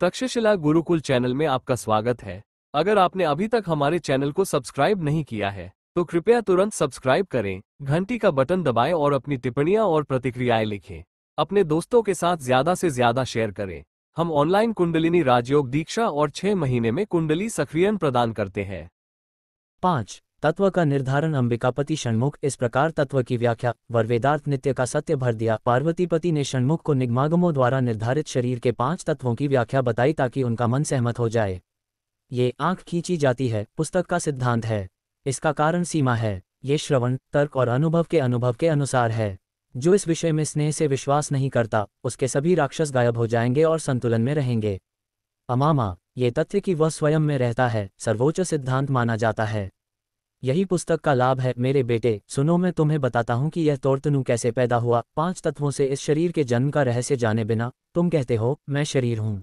Takshashila Gurukul channel में आपका स्वागत है। अगर आपने अभी तक हमारे चैनल को सब्सक्राइब नहीं किया है तो कृपया तुरंत सब्सक्राइब करें, घंटी का बटन दबाएं और अपनी टिप्पणियां और प्रतिक्रियाएं लिखें। अपने दोस्तों के साथ ज्यादा से ज्यादा शेयर करें। हम ऑनलाइन कुंडलिनी राजयोग दीक्षा और 6 महीने में कुंडली सक्रियण प्रदान करते हैं। 5 तत्व का निर्धारण। अंबिकापति षण्मुख। इस प्रकार तत्व की व्याख्या वर वेदार्थ नित्य का सत्य भर दिया। पार्वतीपति ने षण्मुख को निगमागमों द्वारा निर्धारित शरीर के 5 तत्वों की व्याख्या बताई ताकि उनका मन सहमत हो जाए। ये आंख खींची जाती है पुस्तक का सिद्धांत है। इसका कारण सीमा है। ये श्रवण, तर्क और अनुभव के अनुसार है। जो इस विषय में स्नेह से विश्वास नहीं करता उसके सभी राक्षस गायब हो जाएंगे और संतुलन में रहेंगे। अमामा, ये तथ्य कि वह स्वयं में रहता है सर्वोच्च सिद्धांत माना जाता है। यही पुस्तक का लाभ है। मेरे बेटे सुनो, मैं तुम्हें बताता हूँ कि यह तोर्तनु कैसे पैदा हुआ। 5 तत्वों से इस शरीर के जन्म का रहस्य जाने बिना तुम कहते हो मैं शरीर हूँ।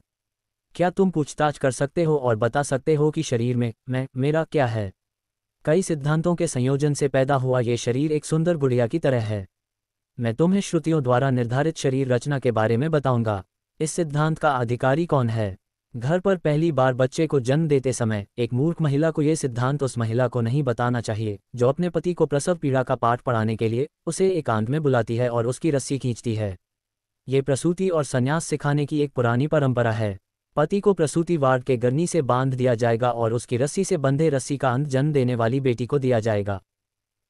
क्या तुम पूछताछ कर सकते हो और बता सकते हो कि शरीर में मेरा क्या है? कई सिद्धांतों के संयोजन से पैदा हुआ ये शरीर एक सुंदर गुड़िया की तरह है। मैं तुम्हें श्रुतियों द्वारा निर्धारित शरीर रचना के बारे में बताऊंगा। इस सिद्धांत का अधिकारी कौन है? घर पर पहली बार बच्चे को जन्म देते समय एक मूर्ख महिला को यह सिद्धांत उस महिला को नहीं बताना चाहिए जो अपने पति को प्रसव पीड़ा का पाठ पढ़ाने के लिए उसे एकांत में बुलाती है और उसकी रस्सी खींचती है। ये प्रसूति और संन्यास सिखाने की एक पुरानी परंपरा है। पति को प्रसूति वार्ड के गर्नी से बांध दिया जाएगा और उसकी रस्सी से बंधे रस्सी का अंत जन्म देने वाली बेटी को दिया जाएगा।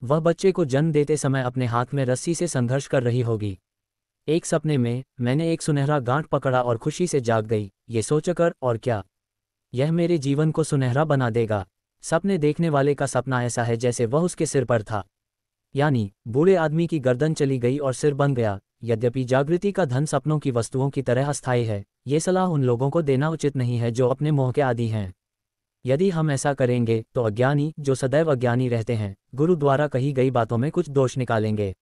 वह बच्चे को जन्म देते समय अपने हाथ में रस्सी से संघर्ष कर रही होगी। एक सपने में मैंने एक सुनहरा गांठ पकड़ा और खुशी से जाग गई, ये सोचकर और क्या, यह मेरे जीवन को सुनहरा बना देगा। सपने देखने वाले का सपना ऐसा है जैसे वह उसके सिर पर था, यानी बूढ़े आदमी की गर्दन चली गई और सिर बन गया। यद्यपि जागृति का धन सपनों की वस्तुओं की तरह अस्थायी है, ये सलाह उन लोगों को देना उचित नहीं है जो अपने मोह के आदी हैं। यदि हम ऐसा करेंगे तो अज्ञानी जो सदैव अज्ञानी रहते हैं गुरु द्वारा कही गई बातों में कुछ दोष निकालेंगे।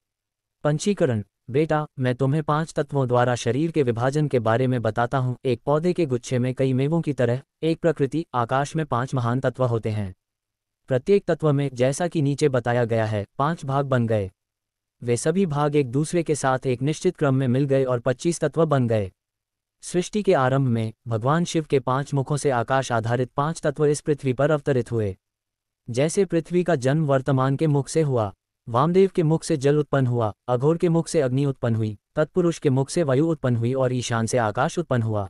पंचीकरण। बेटा, मैं तुम्हें 5 तत्वों द्वारा शरीर के विभाजन के बारे में बताता हूँ। एक पौधे के गुच्छे में कई मेवों की तरह एक प्रकृति आकाश में 5 महान तत्व होते हैं। प्रत्येक तत्व में, जैसा कि नीचे बताया गया है, 5 भाग बन गए। वे सभी भाग एक दूसरे के साथ एक निश्चित क्रम में मिल गए और 25 तत्व बन गए। सृष्टि के आरंभ में भगवान शिव के 5 मुखों से आकाश आधारित 5 तत्व इस पृथ्वी पर अवतरित हुए। जैसे पृथ्वी का जन्म वर्तमान के मुख से हुआ, वामदेव के मुख से जल उत्पन्न हुआ, अघोर के मुख से अग्नि उत्पन्न हुई, तत्पुरुष के मुख से वायु उत्पन्न हुई और ईशान से आकाश उत्पन्न हुआ।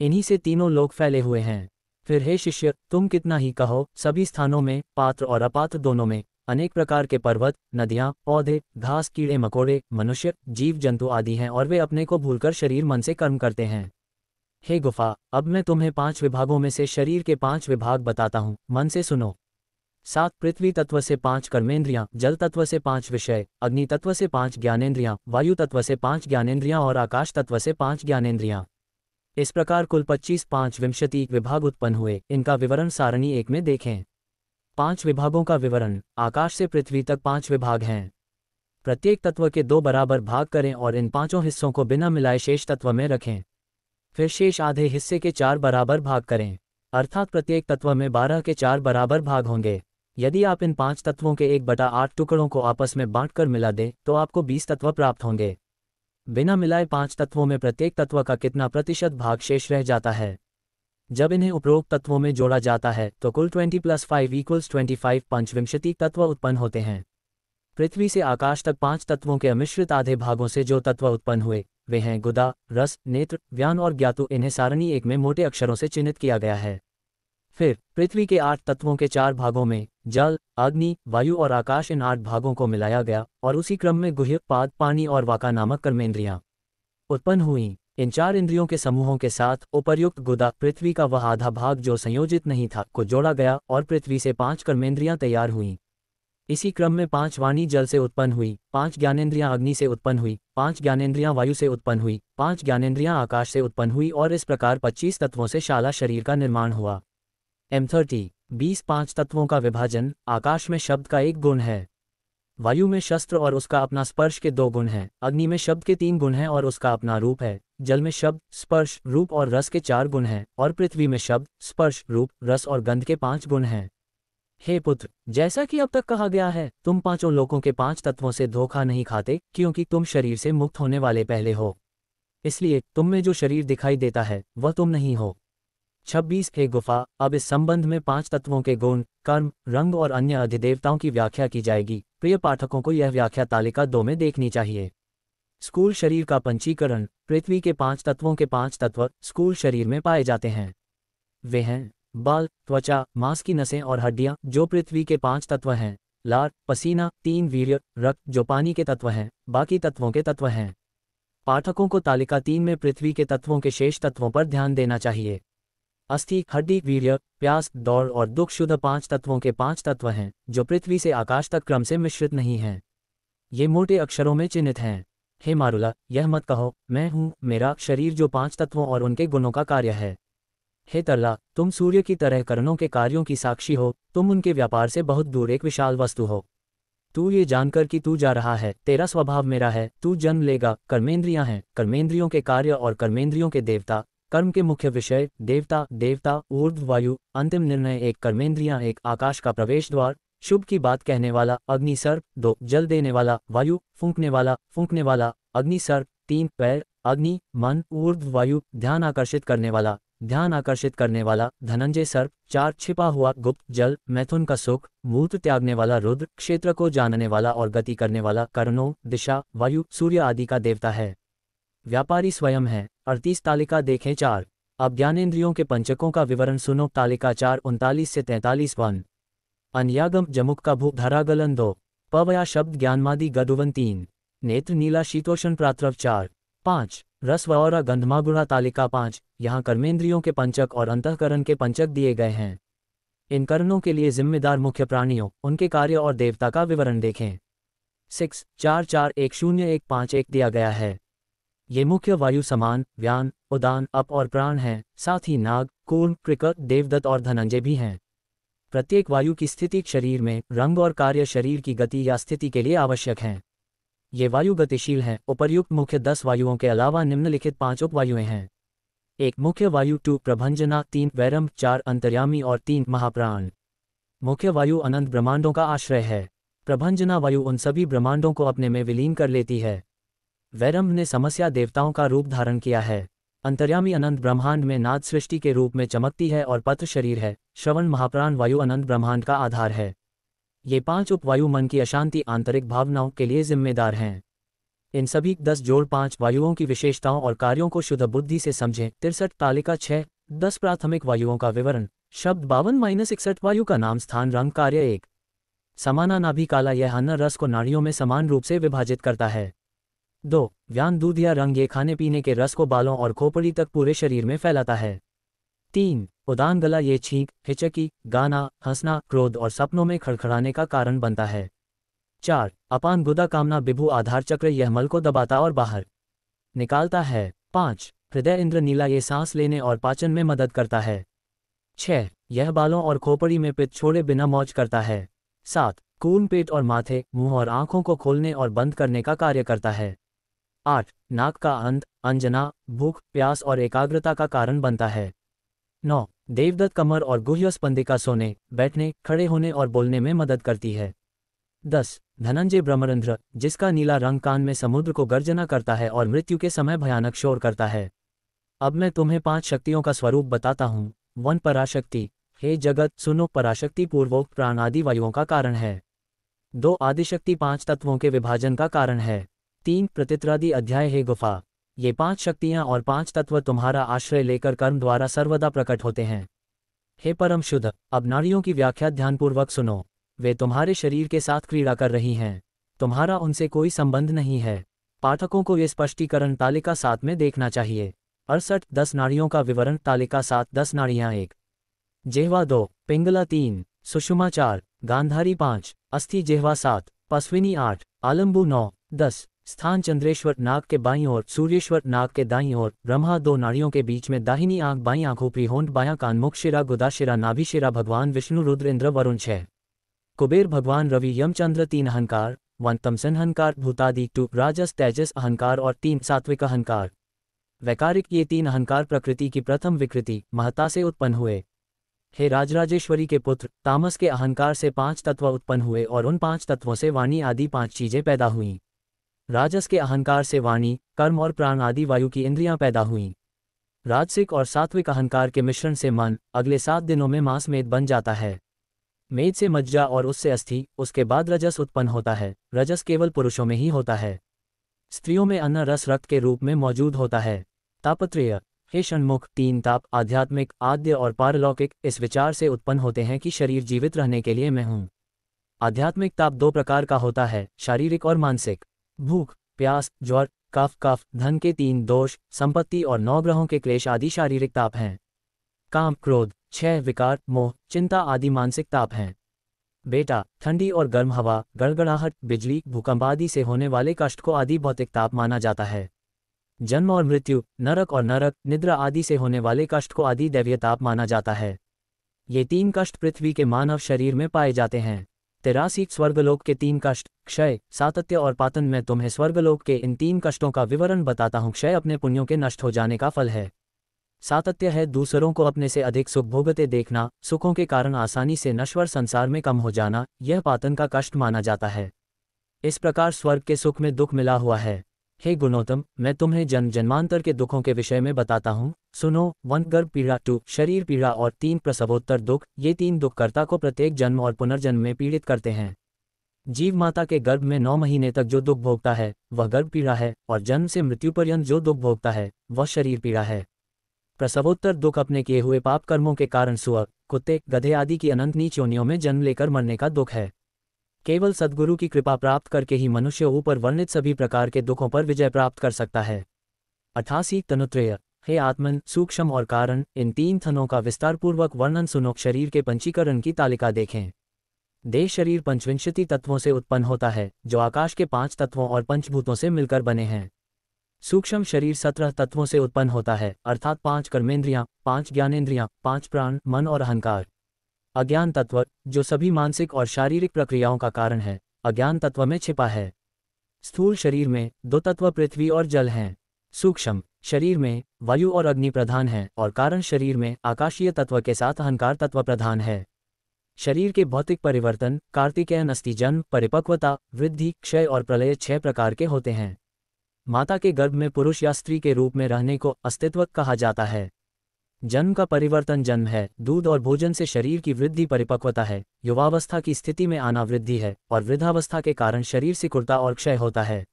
इन्हीं से तीनों लोक फैले हुए हैं। फिर हे शिष्य, तुम कितना ही कहो, सभी स्थानों में, पात्र और अपात्र दोनों में, अनेक प्रकार के पर्वत, नदियाँ, पौधे, घास, कीड़े मकोड़े, मनुष्य, जीव जंतु आदि हैं और वे अपने को भूलकर शरीर मन से कर्म करते हैं। हे गुफा, अब मैं तुम्हें 5 विभागों में से शरीर के 5 विभाग बताता हूँ, मन से सुनो। 7 पृथ्वी तत्व से 5 कर्मेंद्रियां, जल तत्व से 5 विषय, अग्नि तत्व से 5 ज्ञानेंद्रियां, वायु तत्व से 5 ज्ञानेंद्रियां और आकाश तत्व से 5 ज्ञानेंद्रियां। इस प्रकार कुल 25 5 विंशति विभाग उत्पन्न हुए। इनका विवरण सारणी 1 में देखें। 5 विभागों का विवरण। आकाश से पृथ्वी तक 5 विभाग हैं। प्रत्येक तत्व के 2 बराबर भाग करें और इन 5 हिस्सों को बिना मिलाए शेष तत्व में रखें। फिर शेष आधे हिस्से के 4 बराबर भाग करें, अर्थात प्रत्येक तत्व में 12 के 4 बराबर भाग होंगे। यदि आप इन 5 तत्वों के 1/8 टुकड़ों को आपस में बांटकर मिला दें तो आपको 20 तत्व प्राप्त होंगे। बिना मिलाए 5 तत्वों में प्रत्येक तत्व का कितना प्रतिशत भाग शेष रह जाता है? जब इन्हें उपरोक्त तत्वों में जोड़ा जाता है तो कुल 20 + 5 = 25 पंचविंशति तत्व उत्पन्न होते हैं। पृथ्वी से आकाश तक 5 तत्वों के अमिश्रित आधे भागों से जो तत्व उत्पन्न हुए वे हैं गुदा, रस, नेत्र, व्यान और ज्ञातु। इन्हें सारणी 1 में मोटे अक्षरों से चिन्हित किया गया है। फिर पृथ्वी के 8 तत्वों के 4 भागों में जल, अग्नि, वायु और आकाश, इन 8 भागों को मिलाया गया और उसी क्रम में गुह्य, पाद, पानी और वाका नामक कर्मेंद्रियां उत्पन्न हुईं। इन 4 इंद्रियों के समूहों के साथ उपर्युक्त गुदा, पृथ्वी का वह आधा भाग जो संयोजित नहीं था, को जोड़ा गया और पृथ्वी से 5 कर्मेंद्रियां तैयार हुईं। इसी क्रम में 5 वाणी जल से उत्पन्न हुई, 5 ज्ञानेंद्रियां अग्नि से उत्पन्न हुई, 5 ज्ञानेंद्रियां वायु से उत्पन्न हुई, 5 ज्ञानेंद्रियां आकाश से उत्पन्न हुई और इस प्रकार 25 तत्वों से शाला शरीर का निर्माण हुआ। M30 20 5 तत्वों का विभाजन। आकाश में शब्द का 1 गुण है, वायु में शस्त्र और उसका अपना स्पर्श के 2 गुण हैं, अग्नि में शब्द के 3 गुण हैं और उसका अपना रूप है, जल में शब्द, स्पर्श, रूप और रस के 4 गुण हैं और पृथ्वी में शब्द, स्पर्श, रूप, रस और गंध के 5 गुण हैं। हे पुत्र, जैसा कि अब तक कहा गया है, तुम पांचों लोकों के 5 तत्वों से धोखा नहीं खाते, क्योंकि तुम शरीर से मुक्त होने वाले पहले हो। इसलिए तुम में जो शरीर दिखाई देता है वह तुम नहीं हो। 26 हे गुफा, अब इस संबंध में 5 तत्वों के गुण, कर्म, रंग और अन्य अधिदेवताओं की व्याख्या की जाएगी। प्रिय पाठकों को यह व्याख्या तालिका 2 में देखनी चाहिए। स्थूल शरीर का पंचीकरण। पृथ्वी के 5 तत्वों के 5 तत्व स्थूल शरीर में पाए जाते हैं। वे हैं बाल, त्वचा, मांस की नसें और हड्डियां, जो पृथ्वी के 5 तत्व हैं। लार, पसीना, 3 वीर्य, रक्त, जो पानी के तत्व हैं, बाकी तत्वों के तत्व हैं। पाठकों को तालिका 3 में पृथ्वी के तत्वों के शेष तत्वों पर ध्यान देना चाहिए। अस्थि, हड्डी, वीर्य, प्यास, दौड़ और दुख शुद्ध 5 तत्वों के 5 तत्व हैं, जो पृथ्वी से आकाश तक क्रम से मिश्रित नहीं हैं। ये मोटे अक्षरों में चिन्हित हैं। हे मारुला, यह मत कहो, मैं हूँ, मेरा शरीर, जो 5 तत्वों और उनके गुणों का कार्य है। हे तरला, तुम सूर्य की तरह करणों के कार्यों की साक्षी हो, तुम उनके व्यापार से बहुत दूर एक विशाल वस्तु हो। तू ये जानकर कि तू जा रहा है, तेरा स्वभाव मेरा है, तू जन्म लेगा, कर्मेंद्रियां हैं, कर्मेंद्रियों के कार्य और कर्मेंद्रियों के देवता, कर्म के मुख्य विषय, देवता, देवता, ऊर्ध्व वायु, अंतिम निर्णय, 1 कर्मेंद्रियां, 1 आकाश का प्रवेश द्वार, शुभ की बात कहने वाला, अग्नि सर्प, 2 जल देने वाला, वायु, फूंकने वाला, अग्नि सर्प, 3 पैर, अग्नि, मन, ऊर्ध्व वायु, ध्यान आकर्षित करने वाला, धनंजय सर्प, 4 छिपा हुआ, गुप्त जल, मैथुन का सुख, मूत्र त्यागने वाला, रुद्र, क्षेत्र को जानने वाला और गति करने वाला, कर्णों, दिशा, वायु, सूर्य आदि का देवता है। व्यापारी स्वयं है। 38 तालिका देखें 4। अब ज्ञानेंद्रियों के पंचकों का विवरण सुनो। तालिका 4 39 से 43 1। अन्यागम जमुक का भूप धरागलन 2। पवया शब्द ज्ञानमादि गदुवन 3। नेत्र नीला शीतोषण प्रात्रव 4 5। रस व गंधमागुणा तालिका 5। यहाँ कर्मेंद्रियों के पंचक और अंतःकरण के पंचक दिए गए हैं। इन करणों के लिए जिम्मेदार मुख्य प्राणियों, उनके कार्य और देवता का विवरण देखें। 6 4 4 1 0 1 5 1 दिया गया है। ये मुख्य वायु समान, व्यान, उदान, अप और प्राण हैं, साथ ही नाग, कूर्म, कृकट, देवदत्त और धनंजय भी हैं। प्रत्येक वायु की स्थिति शरीर में रंग और कार्य शरीर की गति या स्थिति के लिए आवश्यक हैं। ये वायु गतिशील हैं। उपर्युक्त मुख्य 10 वायुओं के अलावा निम्नलिखित 5 उपवायुएं हैं। 1 मुख्य वायु, 2 प्रभंजना, 3 वैरम, 4 अंतर्यामी और 3 महाप्राण। मुख्य वायु अनंत ब्रह्मांडों का आश्रय है। प्रभंजना वायु उन सभी ब्रह्मांडों को अपने में विलीन कर लेती है। वैरम्भ ने समस्या देवताओं का रूप धारण किया है। अंतर्यामी अनंत ब्रह्मांड में नाद सृष्टि के रूप में चमकती है और पत्र शरीर है। श्रवण महाप्राण वायु अनंत ब्रह्मांड का आधार है। ये 5 उपवायु मन की अशांति आंतरिक भावनाओं के लिए जिम्मेदार हैं। इन सभी 10 जोड़ 5 वायुओं की विशेषताओं और कार्यों को शुद्ध बुद्धि से समझें। 63 तालिका 6 10 प्राथमिक वायुओं का विवरण। शब्द 52-61 वायु का नाम, स्थान, रंग, कार्य। 1 समाना नाभि काला, यह अन्न रस को नाड़ियों में समान रूप से विभाजित करता है। 2 व्यान दूध या रंग, ये खाने पीने के रस को बालों और खोपड़ी तक पूरे शरीर में फैलाता है। 3 उदान गला, ये छींक, हिचकी, गाना, हंसना, क्रोध और सपनों में खड़खड़ाने का कारण बनता है। 4 अपान गुदा कामना बिभु आधार चक्र, यह मल को दबाता और बाहर निकालता है। 5 हृदय इंद्र नीला, ये सांस लेने और पाचन में मदद करता है। 6 यह बालों और खोपड़ी में पित्त छोड़े बिना मौज करता है। 7 कूर्म पेट और माथे, मुंह और आंखों को खोलने और बंद करने का कार्य करता है। 8 नाक का अंत, अंजना, भूख, प्यास और एकाग्रता का कारण बनता है। 9 देवदत्त कमर और गुह्य स्पंदिका सोने, बैठने, खड़े होने और बोलने में मदद करती है। 10 धनंजय ब्रह्मरंध्र, जिसका नीला रंग कान में समुद्र को गर्जना करता है और मृत्यु के समय भयानक शोर करता है। अब मैं तुम्हें 5 शक्तियों का स्वरूप बताता हूँ। 1 पराशक्ति, हे जगत सुनो, पराशक्ति पूर्वोक्त प्राण आदि वायुओं का कारण है। 2 आदिशक्ति 5 तत्वों के विभाजन का कारण है। 3 प्रतित्रादि अध्याय, हे गुफा, ये 5 शक्तियां और 5 तत्व तुम्हारा आश्रय लेकर कर्म द्वारा सर्वदा प्रकट होते हैं। हे परम शुद्ध, अब नाड़ियों की व्याख्या ध्यानपूर्वक सुनो। वे तुम्हारे शरीर के साथ क्रीड़ा कर रही हैं, तुम्हारा उनसे कोई संबंध नहीं है। पाठकों को ये स्पष्टीकरण तालिका 7 में देखना चाहिए। 68 10 नाड़ियों का विवरण। तालिका 7 10 नाड़ियां। 1 जेहवा 2, पिंगला 3, सुषुमा 4, गांधारी 5, अस्थि जेहवा 7, पश्विनी 8, आलंबु 9 10 स्थान चंद्रेश्वर नाक के बाईं ओर, सूर्येश्वर नाक के दाईं ओर, ब्रह्मा 2 नाड़ियों के बीच में, दाहिनी आंख, बाईं आंख, ऊपरी होंठ, बायां कान, मुख शिरा, गुदा शिरा, नाभि शिरा, भगवान विष्णु, रुद्र, इंद्र, वरुण 6 कुबेर, भगवान रवि, यम, चंद्र 3 अहंकार, 1 तमसन अहंकार, भूतादि 2 राजस तेजस अहंकार और 3 सात्विक अहंकार। वैकारिक ये तीन अहंकार प्रकृति की प्रथम विकृति महत्ता से उत्पन्न हुए। हे राजराजेश्वरी के पुत्र, तामस के अहंकार से 5 तत्व उत्पन्न हुए और उन 5 तत्वों से वाणी आदि 5 चीजें पैदा हुईं। राजस के अहंकार से वाणी, कर्म और प्राण आदि वायु की इंद्रियां पैदा हुईं। राजसिक और सात्विक अहंकार के मिश्रण से मन अगले 7 दिनों में मांस मेद बन जाता है। मेद से मज्जा और उससे अस्थि, उसके बाद रजस उत्पन्न होता है। रजस केवल पुरुषों में ही होता है, स्त्रियों में अन्न रस रक्त के रूप में मौजूद होता है। तापत्रय, हे षण्मुख, 3 ताप आध्यात्मिक, आद्य और पारलौकिक इस विचार से उत्पन्न होते हैं कि शरीर जीवित रहने के लिए मैं हूँ। आध्यात्मिक ताप 2 प्रकार का होता है, शारीरिक और मानसिक। भूख, प्यास, ज्वर, कफ, धन के 3 दोष, संपत्ति और 9 ग्रहों के क्लेश आदि शारीरिक ताप हैं। काम, क्रोध, क्षय, विकार, मोह, चिंता आदि मानसिक ताप हैं। बेटा, ठंडी और गर्म हवा, गड़गड़ाहट, बिजली, भूकंप आदि से होने वाले कष्ट को आदि भौतिक ताप माना जाता है। जन्म और मृत्यु, नरक और नरक, निद्रा आदि से होने वाले कष्ट को आदि दैवीय ताप माना जाता है। ये 3 कष्ट पृथ्वी के मानव शरीर में पाए जाते हैं। 83 स्वर्गलोक के 3 कष्ट, क्षय, सातत्य और पातन। मैं तुम्हें स्वर्गलोक के इन 3 कष्टों का विवरण बताता हूँ। क्षय अपने पुण्यों के नष्ट हो जाने का फल है। सातत्य है दूसरों को अपने से अधिक सुख भोगते देखना, सुखों के कारण आसानी से नश्वर संसार में कम हो जाना, यह पातन का कष्ट माना जाता है। इस प्रकार स्वर्ग के सुख में दुख मिला हुआ है। हे गुणोत्तम, मैं तुम्हें जन्म जन्मांतर के दुखों के विषय में बताता हूँ, सुनो। 1 गर्भ पीड़ा, 2 शरीर पीड़ा और 3 प्रसवोत्तर दुख। ये 3 दुख कर्ता को प्रत्येक जन्म और पुनर्जन्म में पीड़ित करते हैं। जीव माता के गर्भ में 9 महीने तक जो दुख भोगता है वह गर्भ पीड़ा है, और जन्म से मृत्यु पर्यंत जो दुख भोगता है वह शरीर पीड़ा है। प्रसवोत्तर दुख अपने किए हुए पाप कर्मों के कारण सुअर, कुत्ते, गधे आदि की अनंत नीच योनियों में जन्म लेकर मरने का दुख है। केवल सद्गुरु की कृपा प्राप्त करके ही मनुष्य ऊपर वर्णित सभी प्रकार के दुखों पर विजय प्राप्त कर सकता है। 88 तनुत्रय, हे आत्मन, सूक्ष्म और कारण, इन 3 थनों का विस्तारपूर्वक वर्णन सुनो। शरीर के पंचीकरण की तालिका देखें। देह शरीर 25 तत्वों से उत्पन्न होता है, जो आकाश के 5 तत्वों और पंचभूतों से मिलकर बने हैं। सूक्ष्म शरीर 17 तत्वों से उत्पन्न होता है, अर्थात 5 कर्मेंद्रियां, 5 ज्ञानेंद्रियां, 5 प्राण, मन और अहंकार। अज्ञान तत्व, जो सभी मानसिक और शारीरिक प्रक्रियाओं का कारण है, अज्ञान तत्व में छिपा है। स्थूल शरीर में 2 तत्व पृथ्वी और जल हैं। सूक्ष्म शरीर में वायु और अग्नि प्रधान है, और कारण शरीर में आकाशीय तत्व के साथ अहंकार तत्व प्रधान है। शरीर के भौतिक परिवर्तन कार्तिकेयन अस्थि जन्म, परिपक्वता, वृद्धि, क्षय और प्रलय 6 प्रकार के होते हैं। माता के गर्भ में पुरुष या स्त्री के रूप में रहने को अस्तित्व कहा जाता है। जन्म का परिवर्तन जन्म है, दूध और भोजन से शरीर की वृद्धि परिपक्वता है, युवावस्था की स्थिति में आना वृद्धि है, और वृद्धावस्था के कारण शरीर सिकुड़ता और क्षय होता है।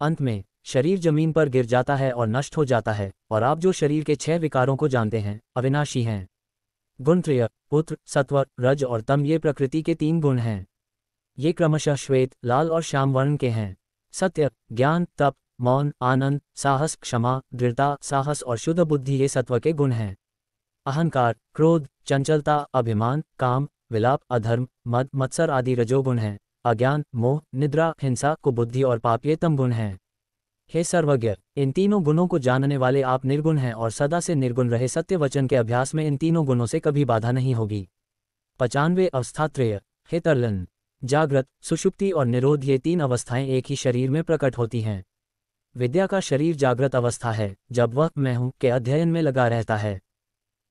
अंत में शरीर जमीन पर गिर जाता है और नष्ट हो जाता है। और आप जो शरीर के 6 विकारों को जानते हैं, अविनाशी हैं। गुणत्रय, पुत्र, सत्व, रज और तम ये प्रकृति के 3 गुण हैं। ये क्रमशः श्वेत, लाल और श्याम वर्ण के हैं। सत्य, ज्ञान, तप, मौन, आनंद, साहस, क्षमा, दृढ़ता, साहस और शुद्ध बुद्धि ये सत्व के गुण हैं। अहंकार, क्रोध, चंचलता, अभिमान, काम, विलाप, अधर्म, मद, मत्सर आदि रजोगुण हैं। अज्ञान, मोह, निद्रा, हिंसा, कुबुद्धि और पाप ये तम गुण हैं। हे सर्वज्ञ, इन तीनों गुणों को जानने वाले आप निर्गुण हैं, और सदा से निर्गुण रहे सत्य वचन के अभ्यास में इन तीनों गुणों से कभी बाधा नहीं होगी। 95 अवस्थात्रय, हे तरलन, जागृत, सुषुप्ति और निरोध ये 3 अवस्थाएं एक ही शरीर में प्रकट होती हैं। विद्या का शरीर जागृत अवस्था है, जब वह मैं हूं के अध्ययन में लगा रहता है।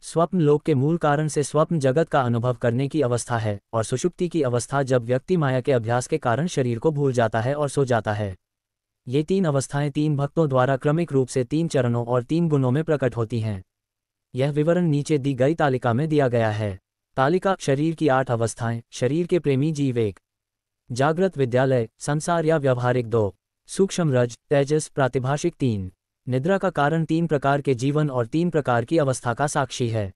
स्वप्न लोक के मूल कारण से स्वप्न जगत का अनुभव करने की अवस्था है, और सुषुप्ति की अवस्था जब व्यक्ति माया के अभ्यास के कारण शरीर को भूल जाता है और सो जाता है। ये 3 अवस्थाएं 3 भक्तों द्वारा क्रमिक रूप से 3 चरणों और 3 गुणों में प्रकट होती हैं। यह विवरण नीचे दी गई तालिका में दिया गया है। तालिका, शरीर की 8 अवस्थाएं, शरीर के प्रेमी जीव 1, जागृत विद्यालय, संसार या व्यवहारिक 2, सूक्ष्म रज, तेजस, प्रातिभाषिक 3, निद्रा का कारण 3 प्रकार के जीवन और 3 प्रकार की अवस्था का साक्षी है।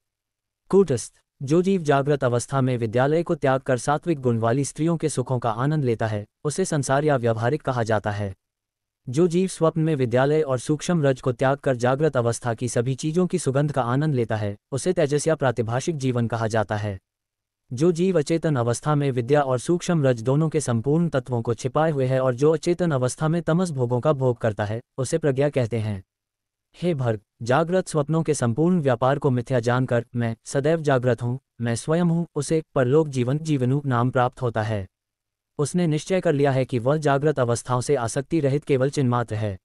कूटस्थ, जो जीव जागृत अवस्था में विद्यालय को त्याग कर सात्विक गुण वाली स्त्रियों के सुखों का आनंद लेता है, उसे संसार या व्यवहारिक कहा जाता है। जो जीव स्वप्न में विद्यालय और सूक्ष्म रज को त्याग कर जागृत अवस्था की सभी चीजों की सुगंध का आनंद लेता है, उसे तेजस या प्रातिभाषिक जीवन कहा जाता है। जो जीव अचेतन अवस्था में विद्या और सूक्ष्म रज दोनों के संपूर्ण तत्वों को छिपाए हुए है और जो अचेतन अवस्था में तमस भोगों का भोग करता है, उसे प्रज्ञा कहते हैं। हे भर्ग, जागृत स्वप्नों के संपूर्ण व्यापार को मिथ्या जानकर मैं सदैव जागृत हूँ, मैं स्वयं हूँ, उसे परलोक जीवन जीवनु नाम प्राप्त होता है। उसने निश्चय कर लिया है कि वह जागृत अवस्थाओं से आसक्ति रहित केवल चिन्मात्र है।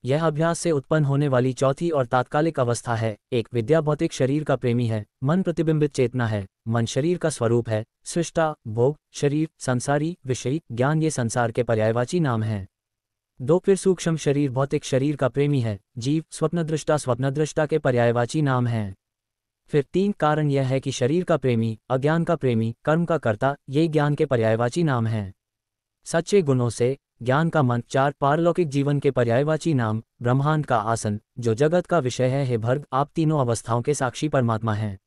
यह अभ्यास से उत्पन्न होने वाली चौथी और तात्कालिक अवस्था है। एक विद्या भौतिक शरीर का प्रेमी है, मन प्रतिबिंबित चेतना है, मन शरीर का स्वरूप है, सृष्टा, भोग, शरीर, संसारी, विषयी, ज्ञान ये संसार के पर्यायवाची नाम हैं। दो फिर सूक्ष्म शरीर भौतिक शरीर का प्रेमी है, जीव, स्वप्नदृष्टा के पर्यायवाची नाम हैं। फिर तीन कारण यह है कि शरीर का प्रेमी, अज्ञान का प्रेमी, कर्म का कर्ता, ये ज्ञान के पर्यायवाची नाम हैं। सच्चे गुणों से ज्ञान का मन, चार पारलौकिक जीवन के पर्यायवाची नाम, ब्रह्मांड का आसन, जो जगत का विषय है, हे भर्ग, आप तीनों अवस्थाओं के साक्षी परमात्मा हैं।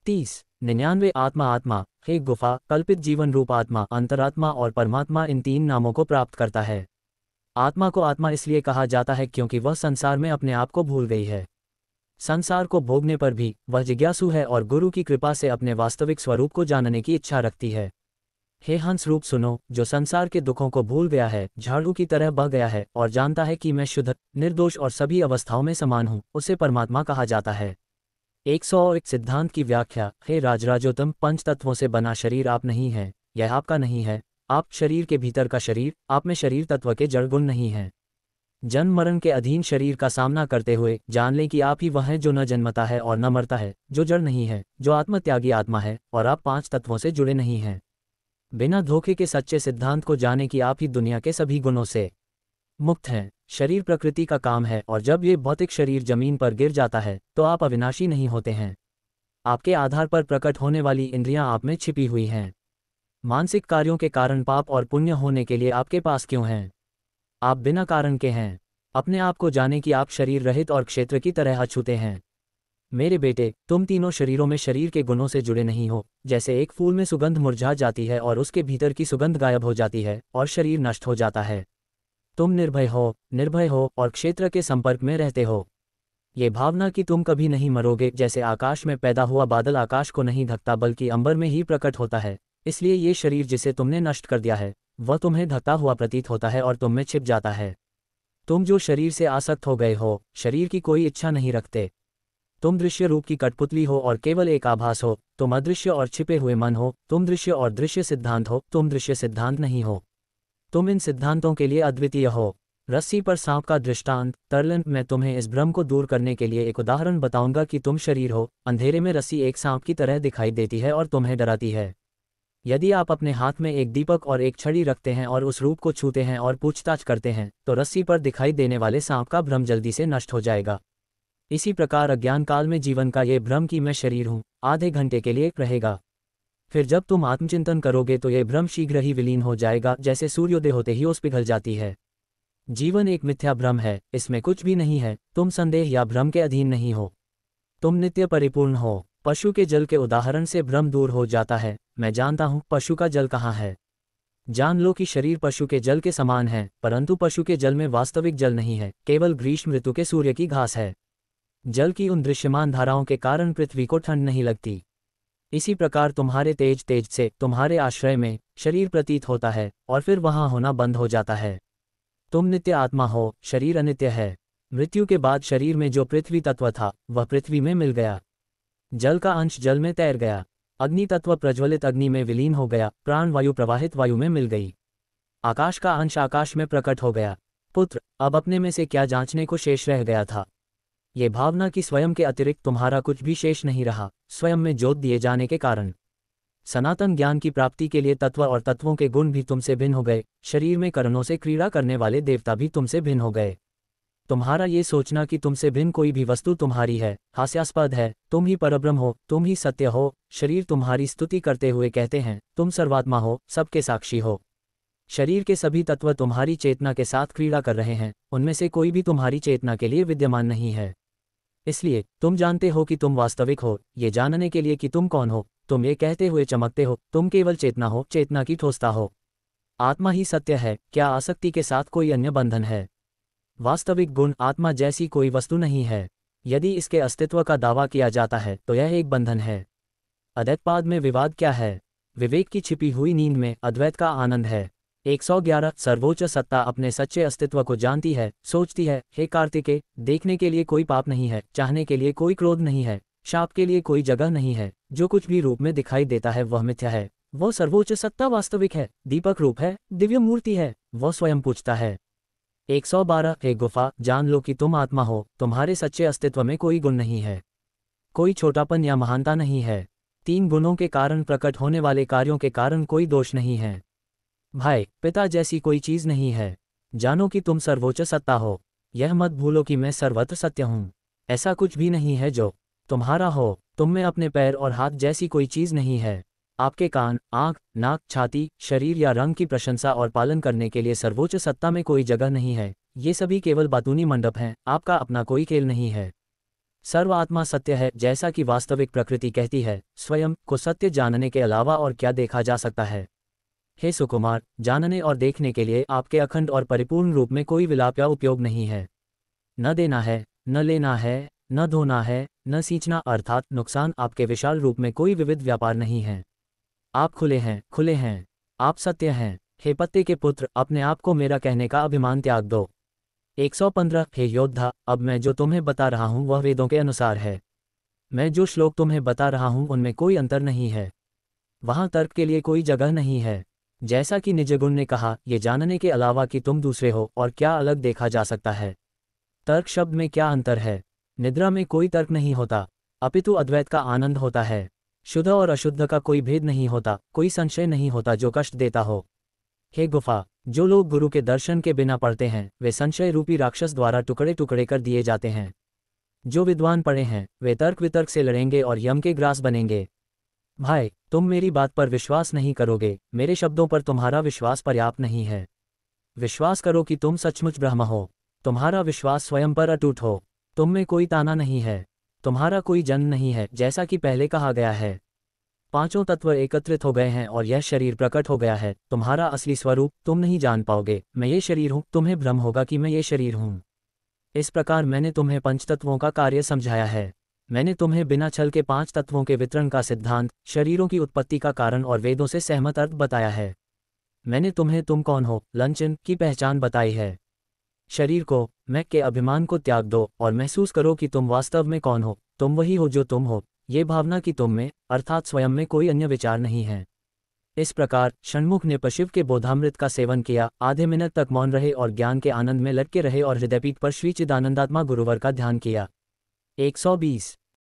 99 आत्मा, हे गुफा, कल्पित जीवन रूप आत्मा, अंतरात्मा और परमात्मा इन तीन नामों को प्राप्त करता है। आत्मा को आत्मा इसलिए कहा जाता है क्योंकि वह संसार में अपने आप को भूल गई है। संसार को भोगने पर भी वह जिज्ञासु है और गुरु की कृपा से अपने वास्तविक स्वरूप को जानने की इच्छा रखती है। हे हंस रूप सुनो, जो संसार के दुखों को भूल गया है, झाड़ू की तरह बह गया है और जानता है कि मैं शुद्ध, निर्दोष और सभी अवस्थाओं में समान हूँ, उसे परमात्मा कहा जाता है। 101 सिद्धांत की व्याख्या। हे राजराजोत्तम, पंच तत्वों से बना शरीर आप नहीं है, यह आपका नहीं है। आप शरीर के भीतर का शरीर, आप में शरीर तत्व के जड़ गुण नहीं हैं। जन्म मरण के अधीन शरीर का सामना करते हुए जान लें कि आप ही वह हैं जो न जन्मता है और न मरता है, जो जड़ नहीं है, जो आत्मत्यागी आत्मा है, और आप पांच तत्वों से जुड़े नहीं हैं। बिना धोखे के सच्चे सिद्धांत को जाने कि आप ही दुनिया के सभी गुणों से मुक्त हैं। शरीर प्रकृति का काम है और जब ये भौतिक शरीर जमीन पर गिर जाता है तो आप अविनाशी नहीं होते हैं। आपके आधार पर प्रकट होने वाली इंद्रियां आप में छिपी हुई हैं। मानसिक कार्यों के कारण पाप और पुण्य होने के लिए आपके पास क्यों हैं? आप बिना कारण के हैं। अपने आप को जाने कि आप शरीर रहित और क्षेत्र की तरह अछूते हैं। मेरे बेटे, तुम तीनों शरीरों में शरीर के गुणों से जुड़े नहीं हो। जैसे एक फूल में सुगंध मुरझा जाती है और उसके भीतर की सुगंध गायब हो जाती है और शरीर नष्ट हो जाता है। तुम निर्भय हो और क्षेत्र के संपर्क में रहते हो। ये भावना कि तुम कभी नहीं मरोगे, जैसे आकाश में पैदा हुआ बादल आकाश को नहीं ढकता बल्कि अंबर में ही प्रकट होता है, इसलिए ये शरीर जिसे तुमने नष्ट कर दिया है वह तुम्हें ढकता हुआ प्रतीत होता है और तुम में छिप जाता है। तुम जो शरीर से आसक्त हो गए हो, शरीर की कोई इच्छा नहीं रखते। तुम दृश्य रूप की कठपुतली हो और केवल एक आभास हो। तुम अदृश्य और छिपे हुए मन हो। तुम दृश्य और दृश्य सिद्धांत हो। तुम दृश्य सिद्धांत नहीं हो। तुम इन सिद्धांतों के लिए अद्वितीय हो। रस्सी पर सांप का दृष्टांत। तरलन, मैं तुम्हें इस भ्रम को दूर करने के लिए एक उदाहरण बताऊंगा कि तुम शरीर हो। अंधेरे में रस्सी एक सांप की तरह दिखाई देती है और तुम्हें डराती है। यदि आप अपने हाथ में एक दीपक और एक छड़ी रखते हैं और उस रूप को छूते हैं और पूछताछ करते हैं तो रस्सी पर दिखाई देने वाले सांप का भ्रम जल्दी से नष्ट हो जाएगा। इसी प्रकार अज्ञान काल में जीवन का ये भ्रम कि मैं शरीर हूँ आधे घंटे के लिए रहेगा। फिर जब तुम आत्मचिंतन करोगे तो ये भ्रम शीघ्र ही विलीन हो जाएगा, जैसे सूर्योदय होते ही ओस पिघल जाती है। जीवन एक मिथ्या भ्रम है, इसमें कुछ भी नहीं है। तुम संदेह या भ्रम के अधीन नहीं हो। तुम नित्य परिपूर्ण हो। पशु के जल के उदाहरण से भ्रम दूर हो जाता है। मैं जानता हूँ पशु का जल कहाँ है। जान लो कि शरीर पशु के जल के समान है, परंतु पशु के जल में वास्तविक जल नहीं है, केवल ग्रीष्म ऋतु के सूर्य की घास है। जल की उन दृश्यमान धाराओं के कारण पृथ्वी को ठंड नहीं लगती। इसी प्रकार तुम्हारे तेज से तुम्हारे आश्रय में शरीर प्रतीत होता है और फिर वहां होना बंद हो जाता है। तुम नित्य आत्मा हो, शरीर अनित्य है। मृत्यु के बाद शरीर में जो पृथ्वी तत्व था वह पृथ्वी में मिल गया। जल का अंश जल में तैर गया। अग्नि तत्व प्रज्वलित अग्नि में विलीन हो गया। प्राण वायु प्रवाहित वायु में मिल गई। आकाश का अंश आकाश में प्रकट हो गया। पुत्र, अब अपने में से क्या जांचने को शेष रह गया था? ये भावना कि स्वयं के अतिरिक्त तुम्हारा कुछ भी शेष नहीं रहा, स्वयं में जोत दिए जाने के कारण। सनातन ज्ञान की प्राप्ति के लिए तत्व और तत्वों के गुण भी तुमसे भिन्न हो गए। शरीर में करणों से क्रीड़ा करने वाले देवता भी तुमसे भिन्न हो गए। तुम्हारा ये सोचना कि तुमसे भिन्न कोई भी वस्तु तुम्हारी है हास्यास्पद है। तुम ही परब्रह्म हो, तुम ही सत्य हो। शरीर तुम्हारी स्तुति करते हुए कहते हैं तुम सर्वात्मा हो, सबके साक्षी हो। शरीर के सभी तत्व तुम्हारी चेतना के साथ क्रीड़ा कर रहे हैं, उनमें से कोई भी तुम्हारी चेतना के लिए विद्यमान नहीं है। इसलिए तुम जानते हो कि तुम वास्तविक हो। ये जानने के लिए कि तुम कौन हो, तुम ये कहते हुए चमकते हो तुम केवल चेतना हो, चेतना की ठोसता हो। आत्मा ही सत्य है। क्या आसक्ति के साथ कोई अन्य बंधन है? वास्तविक गुण आत्मा जैसी कोई वस्तु नहीं है। यदि इसके अस्तित्व का दावा किया जाता है तो यह एक बंधन है। अद्वैतवाद में विवाद क्या है? विवेक की छिपी हुई नींद में अद्वैत का आनंद है। 111 सर्वोच्च सत्ता अपने सच्चे अस्तित्व को जानती है, सोचती है, हे कार्तिकेय, देखने के लिए कोई पाप नहीं है, चाहने के लिए कोई क्रोध नहीं है, शाप के लिए कोई जगह नहीं है। जो कुछ भी रूप में दिखाई देता है वह मिथ्या है। वह सर्वोच्च सत्ता वास्तविक है, दीपक रूप है, दिव्य मूर्ति है। वह स्वयं पूछता है, 112 हे गुफा, जान लो कि तुम आत्मा हो, तुम्हारे सच्चे अस्तित्व में कोई गुण नहीं है, कोई छोटापन या महानता नहीं है। 3 गुणों के कारण प्रकट होने वाले कार्यों के कारण कोई दोष नहीं है। भाई, पिता जैसी कोई चीज नहीं है। जानो कि तुम सर्वोच्च सत्ता हो। यह मत भूलो कि मैं सर्वत्र सत्य हूँ। ऐसा कुछ भी नहीं है जो तुम्हारा हो। तुम में अपने पैर और हाथ जैसी कोई चीज नहीं है। आपके कान, आंख, नाक, छाती, शरीर या रंग की प्रशंसा और पालन करने के लिए सर्वोच्च सत्ता में कोई जगह नहीं है। ये सभी केवल बातूनी मंडप हैं, आपका अपना कोई खेल नहीं है। सर्व आत्मा सत्य है, जैसा कि वास्तविक प्रकृति कहती है। स्वयं को सत्य जानने के अलावा और क्या देखा जा सकता है? हे सुकुमार, जानने और देखने के लिए आपके अखंड और परिपूर्ण रूप में कोई विलाप या उपयोग नहीं है। न देना है, न लेना है, न धोना है, न सींचना अर्थात नुकसान। आपके विशाल रूप में कोई विविध व्यापार नहीं है। आप खुले हैं, खुले हैं। आप सत्य हैं। हे पत्ते के पुत्र, अपने आप को मेरा कहने का अभिमान त्याग दो। 115 हे योद्धा, अब मैं जो तुम्हें बता रहा हूँ वह वेदों के अनुसार है। मैं जो श्लोक तुम्हें बता रहा हूँ उनमें कोई अंतर नहीं है। वहाँ तर्क के लिए कोई जगह नहीं है। जैसा कि निजगुण ने कहा, ये जानने के अलावा कि तुम दूसरे हो और क्या अलग देखा जा सकता है। तर्क शब्द में क्या अंतर है? निद्रा में कोई तर्क नहीं होता, अपितु अद्वैत का आनंद होता है। शुद्ध और अशुद्ध का कोई भेद नहीं होता, कोई संशय नहीं होता जो कष्ट देता हो। हे गुफा, जो लोग गुरु के दर्शन के बिना पढ़ते हैं वे संशय रूपी राक्षस द्वारा टुकड़े टुकड़े कर दिए जाते हैं। जो विद्वान पढ़े हैं वे तर्क वितर्क से लड़ेंगे और यम के ग्रास बनेंगे। भाई, तुम मेरी बात पर विश्वास नहीं करोगे, मेरे शब्दों पर तुम्हारा विश्वास पर्याप्त नहीं है। विश्वास करो कि तुम सचमुच ब्रह्म हो। तुम्हारा विश्वास स्वयं पर अटूट हो। तुम में कोई ताना नहीं है, तुम्हारा कोई जन्म नहीं है। जैसा कि पहले कहा गया है, पांचों तत्व एकत्रित हो गए हैं और यह शरीर प्रकट हो गया है। तुम्हारा असली स्वरूप तुम नहीं जान पाओगे। मैं ये शरीर हूँ, तुम्हें भ्रम होगा कि मैं ये शरीर हूँ। इस प्रकार मैंने तुम्हें पंचतत्वों का कार्य समझाया है। मैंने तुम्हें बिना छल के 5 तत्वों के वितरण का सिद्धांत, शरीरों की उत्पत्ति का कारण और वेदों से सहमत अर्थ बताया है। मैंने तुम्हें तुम कौन हो, लंचन की पहचान बताई है। शरीर को, मैं के अभिमान को त्याग दो और महसूस करो कि तुम वास्तव में कौन हो। तुम वही हो जो तुम हो। ये भावना कि तुम में अर्थात स्वयं में कोई अन्य विचार नहीं है। इस प्रकार षण्मुख ने पशिव के बोधामृत का सेवन किया, आधे मिनट तक मौन रहे और ज्ञान के आनंद में लटके रहे और हृदयपीठ पर श्री चिदानंदात्मा गुरुवर का ध्यान किया। 120